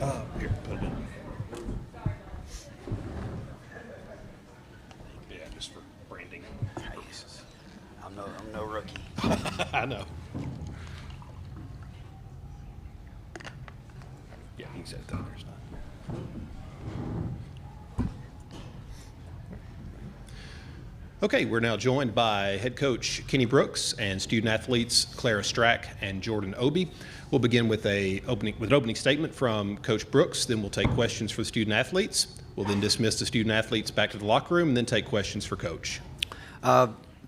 Here, put it in. Yeah, just for branding. I'm no rookie. I know. Yeah, you can set it down there. It's not. Okay, we're now joined by head coach Kenny Brooks and student athletes Clara Strack and Jordan Obie. We'll begin with an opening statement from Coach Brooks. Then we'll take questions for the student athletes. We'll then dismiss the student athletes back to the locker room and then take questions for Coach.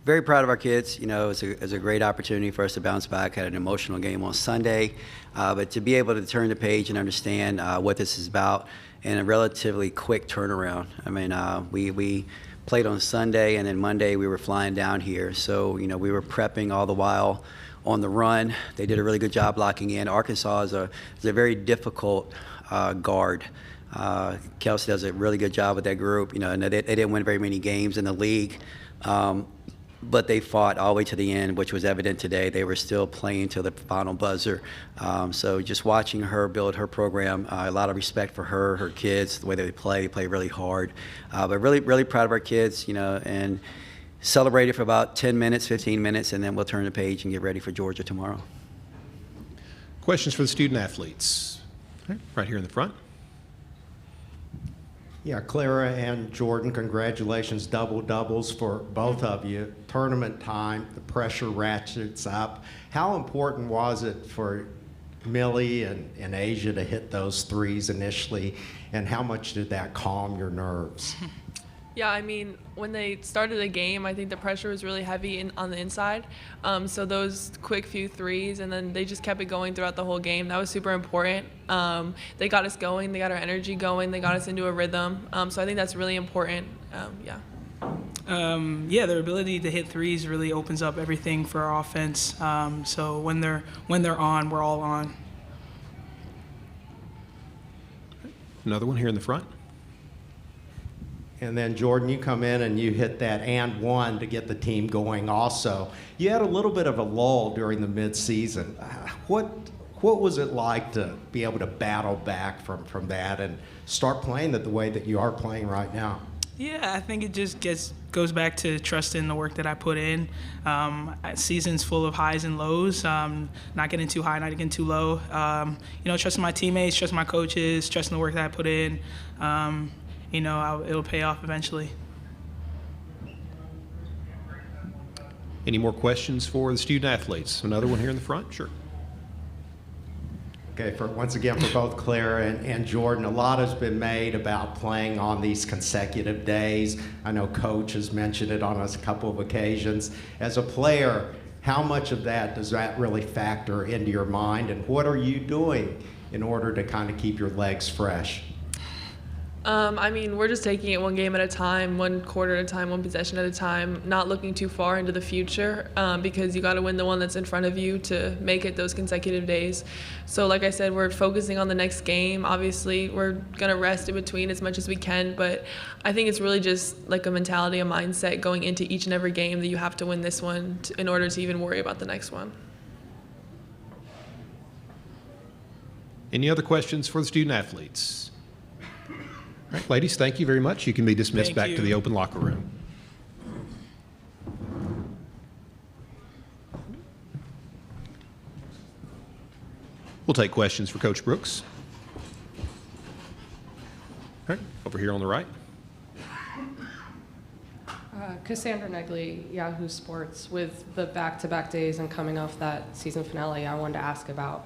Very proud of our kids. You know, it's a great opportunity for us to bounce back. Had an emotional game on Sunday, but to be able to turn the page and understand what this is about in a relatively quick turnaround. I mean, we played on Sunday, and then Monday we were flying down here. So, you know, we were prepping all the while on the run. They did a really good job locking in. Arkansas is a very difficult guard. Kelsey does a really good job with that group. You know, and they didn't win very many games in the league, but they fought all the way to the end, which was evident today. They were still playing till the final buzzer. So just watching her build her program, a lot of respect for her kids, the way they play really hard. But really proud of our kids, you know, and celebrated for about 10 minutes, 15 minutes, and then we'll turn the page and get ready for Georgia tomorrow. Questions for the student athletes? Right here in the front. Yeah, Clara and Jordan, congratulations, doubles for both of you. Tournament time, the pressure ratchets up. How important was it for Millie and Asia to hit those threes initially, and how much did that calm your nerves? Yeah, I mean, when they started the game, I think the pressure was really heavy on the inside. So those quick few threes, and then they just kept it going throughout the whole game. That was super important. They got us going. They got our energy going. They got us into a rhythm. So I think that's really important. Yeah, their ability to hit threes really opens up everything for our offense. So when they're on, we're all on. Another one here in the front. And then, Jordan, you come in and you hit that and one to get the team going also. You had a little bit of a lull during the midseason. What was it like to be able to battle back from that and start playing the way that you are playing right now? Yeah, I think it just goes back to trusting the work that I put in. Season's full of highs and lows, not getting too high, not getting too low. You know, trusting my teammates, trusting my coaches, trusting the work that I put in. You know, it'll pay off eventually. Any more questions for the student athletes? Another one here in the front? Sure. Okay, once again for both Clara and Jordan, a lot has been made about playing on these consecutive days. I know Coach has mentioned it on a couple of occasions. As a player, how much of that does that really factor into your mind, and what are you doing in order to kind of keep your legs fresh? I mean, we're just taking it one game at a time, one quarter at a time, one possession at a time, not looking too far into the future because you got to win the one that's in front of you to make it those consecutive days. So like I said, we're focusing on the next game. Obviously, we're going to rest in between as much as we can, but I think it's really just like a mentality, a mindset going into each and every game that you have to win this one in order to even worry about the next one. Any other questions for the student athletes? All right, ladies, thank you very much. You can be dismissed back to the open locker room. We'll take questions for Coach Brooks. All right, over here on the right. Cassandra Negley, Yahoo Sports. With the back-to-back days and coming off that season finale, I wanted to ask about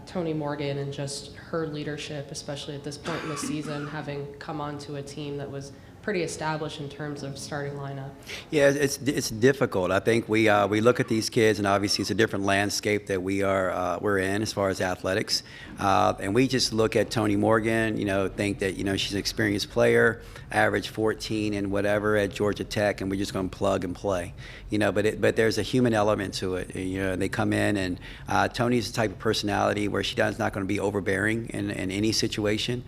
Toni Morgan and just her leadership, especially at this point in the season, having come onto a team that was pretty established in terms of starting lineup. Yeah, it's difficult. I think we look at these kids, and obviously it's a different landscape that we're in as far as athletics, and we just look at Toni Morgan. You know, think that she's an experienced player, average 14 and whatever at Georgia Tech, and we're just going to plug and play. You know, but there's a human element to it. You know, they come in, and Toni's the type of personality where she's not going to be overbearing in any situation.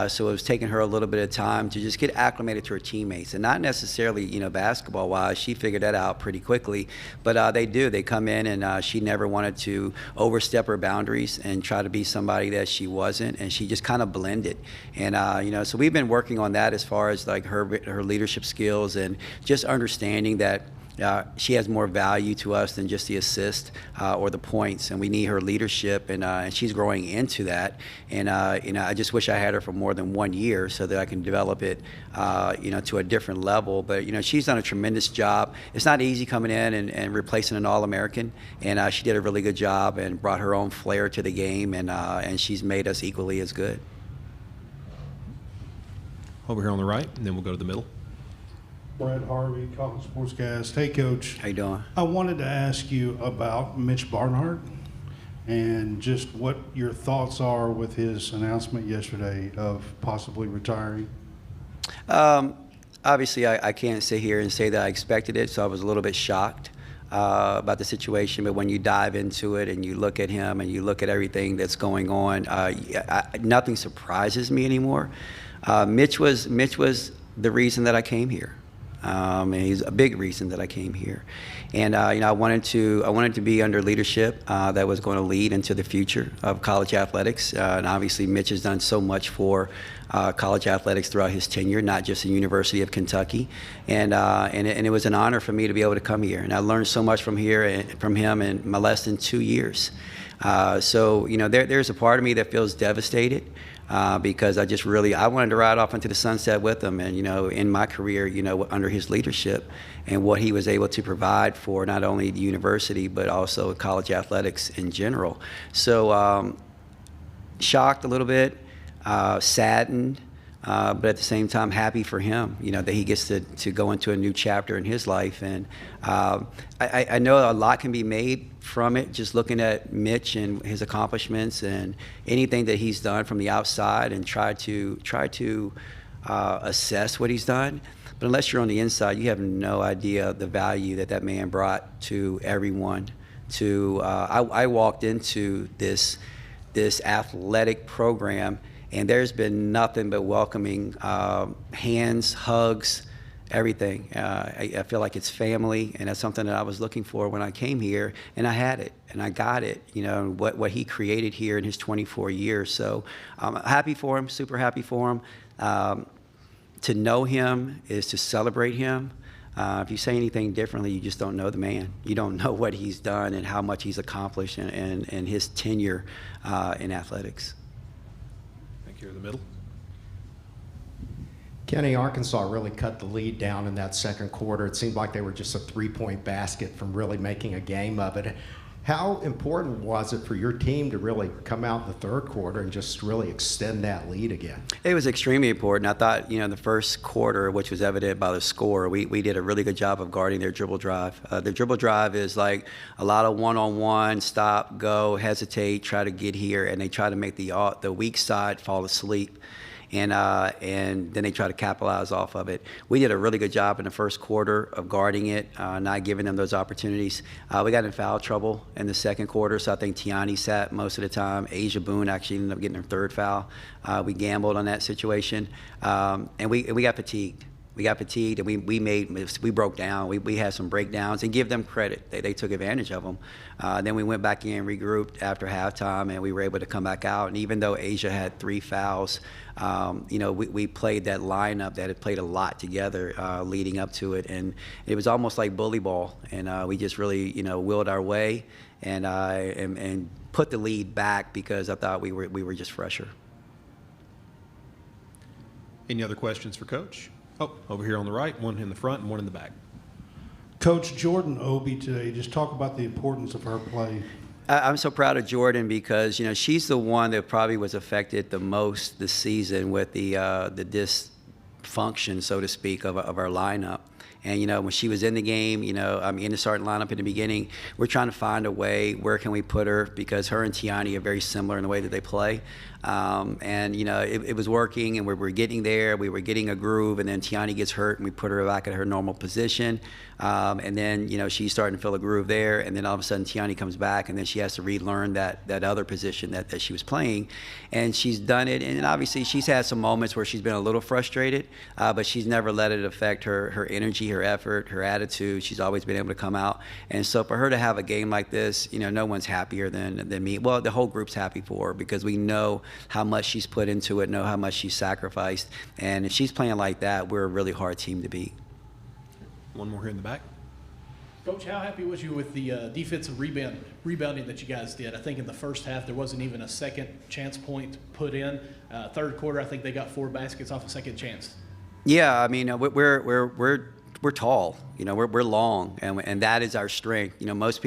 So it was taking her a little bit of time to just get acclimated related to her teammates, and not necessarily, basketball-wise. She figured that out pretty quickly, but they do. They come in, and she never wanted to overstep her boundaries and try to be somebody that she wasn't, and she just kind of blended. And so we've been working on that as far as like her leadership skills and just understanding that she has more value to us than just the assist or the points, and we need her leadership, and she's growing into that. And I just wish I had her for more than 1 year so that I can develop it, to a different level. But she's done a tremendous job. It's not easy coming in and replacing an All-American, and she did a really good job and brought her own flair to the game, and she's made us equally as good. Over here on the right, and then we'll go to the middle. Brett Harvey, College Sportscast. Hey, Coach. How you doing? I wanted to ask you about Mitch Barnhart and just what your thoughts are with his announcement yesterday of possibly retiring. Obviously, I can't sit here and say that I expected it, so I was a little bit shocked about the situation. But when you dive into it and you look at him and you look at everything that's going on, nothing surprises me anymore. Mitch was the reason that I came here. And he's a big reason that I came here, and I wanted to be under leadership that was going to lead into the future of college athletics. And obviously, Mitch has done so much for college athletics throughout his tenure, not just the University of Kentucky. And it was an honor for me to be able to come here, and I learned so much from him in my less than 2 years. So there's a part of me that feels devastated. Because I wanted to ride off into the sunset with him, and in my career, under his leadership and what he was able to provide for not only the university but also college athletics in general. So shocked a little bit, saddened, but at the same time happy for him, that he gets to go into a new chapter in his life. And I know a lot can be made from it, just looking at Mitch and his accomplishments and anything that he's done from the outside, and try to assess what he's done. But unless you're on the inside, you have no idea the value that man brought to everyone. I walked into this athletic program, and there's been nothing but welcoming hands, hugs, everything. I feel like it's family, and that's something that I was looking for when I came here, and I had it, and I got it, what he created here in his 24 years. So I'm happy for him, super happy for him. To know him is to celebrate him. If you say anything differently, you just don't know the man. You don't know what he's done and how much he's accomplished and his tenure in athletics. Thank you. In the middle. Kenny, Arkansas really cut the lead down in that second quarter. It seemed like they were just a three-point basket from really making a game of it. How important was it for your team to really come out in the third quarter and just really extend that lead again? It was extremely important. I thought, the first quarter, which was evident by the score, we did a really good job of guarding their dribble drive. Their dribble drive is like a lot of one-on-one, stop, go, hesitate, try to get here, and they try to make the weak side fall asleep. And then they try to capitalize off of it. We did a really good job in the first quarter of guarding it, not giving them those opportunities. We got in foul trouble in the second quarter, so I think Tiani sat most of the time. Asia Boone actually ended up getting her third foul. We gambled on that situation, and we got fatigued. We got fatigued, and we broke down. We had some breakdowns, and give them credit. They took advantage of them. Then we went back in, regrouped after halftime, and we were able to come back out. And even though Asia had 3 fouls, we played that lineup that had played a lot together leading up to it, and it was almost like bully ball. And we just really, willed our way and put the lead back because I thought we were just fresher. Any other questions for Coach? Oh, over here on the right, one in the front and one in the back. Coach, Jordan Obi today, just talk about the importance of her play. I'm so proud of Jordan because, she's the one that probably was affected the most this season with the dysfunction, so to speak, of our lineup. And, when she was in the game, in the starting lineup in the beginning, we're trying to find a way, where can we put her, because her and Tiani are very similar in the way that they play. It was working, and we were getting there. We were getting a groove, and then Tiani gets hurt, and we put her back at her normal position. And then, she's starting to feel a groove there, and then all of a sudden Tiani comes back, and then she has to relearn that other position that she was playing. And she's done it, and obviously she's had some moments where she's been a little frustrated, but she's never let it affect her energy, her effort, her attitude. She's always been able to come out. And so for her to have a game like this, no one's happier than me. Well, the whole group's happy for her, because we know how much she's put into it, know how much she's sacrificed. And if she's playing like that, we're a really hard team to beat. One more here in the back. Coach, how happy was you with the defensive rebounding that you guys did? I think in the first half there wasn't even a second chance point put in. Third quarter, I think they got 4 baskets off a second chance. Yeah, I mean, we're tall, we're long, and that is our strength.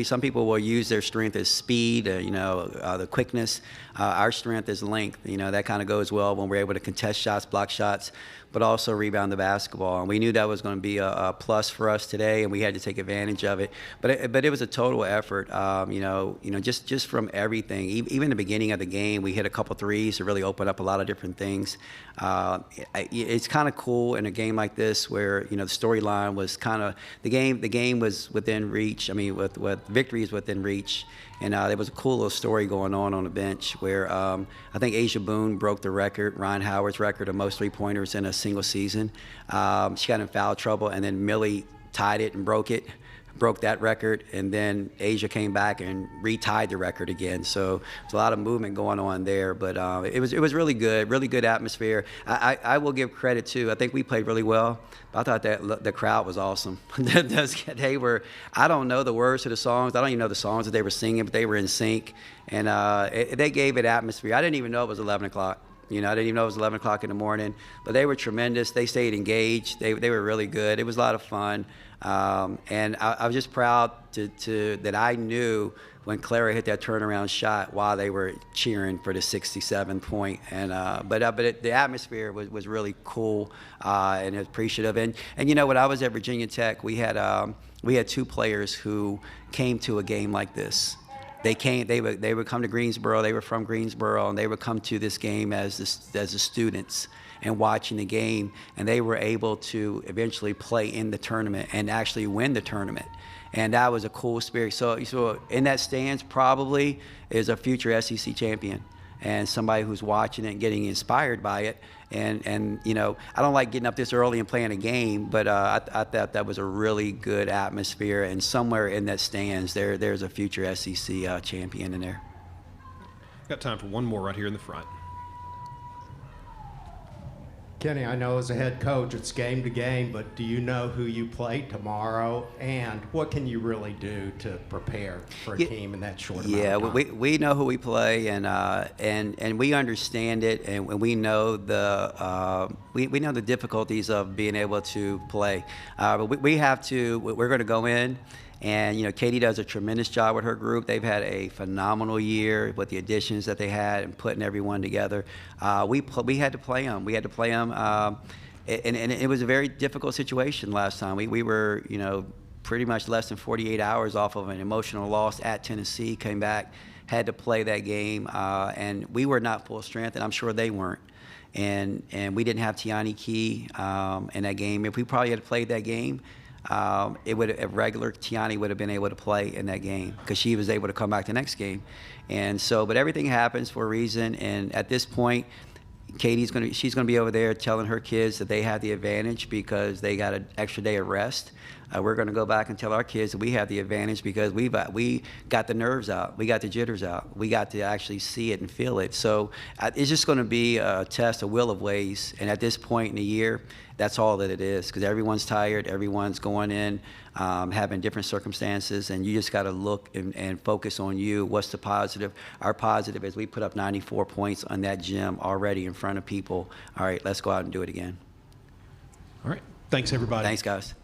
Some people will use their strength as speed, the quickness. Our strength is length. That kind of goes well when we're able to contest shots, block shots, but also rebound the basketball. And we knew that was going to be a plus for us today, and we had to take advantage of it. But it was a total effort, just from everything. Even the beginning of the game, we hit a couple threes to really open up a lot of different things. It's kind of cool in a game like this where, the storyline was kind of, the game was within reach. I mean, with victories within reach. And there was a cool little story going on the bench where I think Asia Boone broke the record, Ryan Howard's record of most three-pointers in a single season. She got in foul trouble, and then Millie tied it and broke that record, and then Asia came back and retied the record again. So there's a lot of movement going on there, but it was really good atmosphere. I will give credit too. I think we played really well. But I thought that the crowd was awesome. They were. I don't know the words to the songs. I don't even know the songs that they were singing, but they were in sync, and they gave it atmosphere. I didn't even know it was 11 o'clock. I didn't even know it was 11 o'clock in the morning, but they were tremendous. They stayed engaged. They were really good. It was a lot of fun. And I was just proud that I knew when Clara hit that turnaround shot while they were cheering for the 67 point. And the atmosphere was really cool and appreciative. And when I was at Virginia Tech, we had 2 players who came to a game like this. They would come to Greensboro. They were from Greensboro, and they would come to this game as the students and watching the game, and they were able to eventually play in the tournament and actually win the tournament. And that was a cool spirit. So in that stands probably is a future SEC champion and somebody who's watching it and getting inspired by it. And I don't like getting up this early and playing a game, but I thought that was a really good atmosphere. And somewhere in that stands, there's a future SEC champion in there. Got time for one more right here in the front. Kenny, I know as a head coach, it's game to game, but do you know who you play tomorrow, and what can you really do to prepare for a team in that short amount of time? Yeah, we know who we play, and we understand it, and we know we know the difficulties of being able to play. But we're going to go in. And, Katie does a tremendous job with her group. They've had a phenomenal year with the additions that they had and putting everyone together. We had to play them. And it was a very difficult situation last time. We were, pretty much less than 48 hours off of an emotional loss at Tennessee, came back, had to play that game. And we were not full strength, and I'm sure they weren't. And we didn't have Tiani Key in that game. If we probably had played that game, a regular Tiani would have been able to play in that game because she was able to come back the next game. And so, but everything happens for a reason. And at this point, she's going to be over there telling her kids that they have the advantage because they got an extra day of rest. We're going to go back and tell our kids that we have the advantage because we got the nerves out, we got the jitters out, we got to actually see it and feel it. So it's just going to be a test, a will of ways. And at this point in the year, that's all that it is because everyone's tired, everyone's going in, having different circumstances, and you just got to look and focus on you. What's the positive? Our positive is we put up 94 points on that gym already in front of people. All right, let's go out and do it again. All right. Thanks, everybody. Thanks, guys.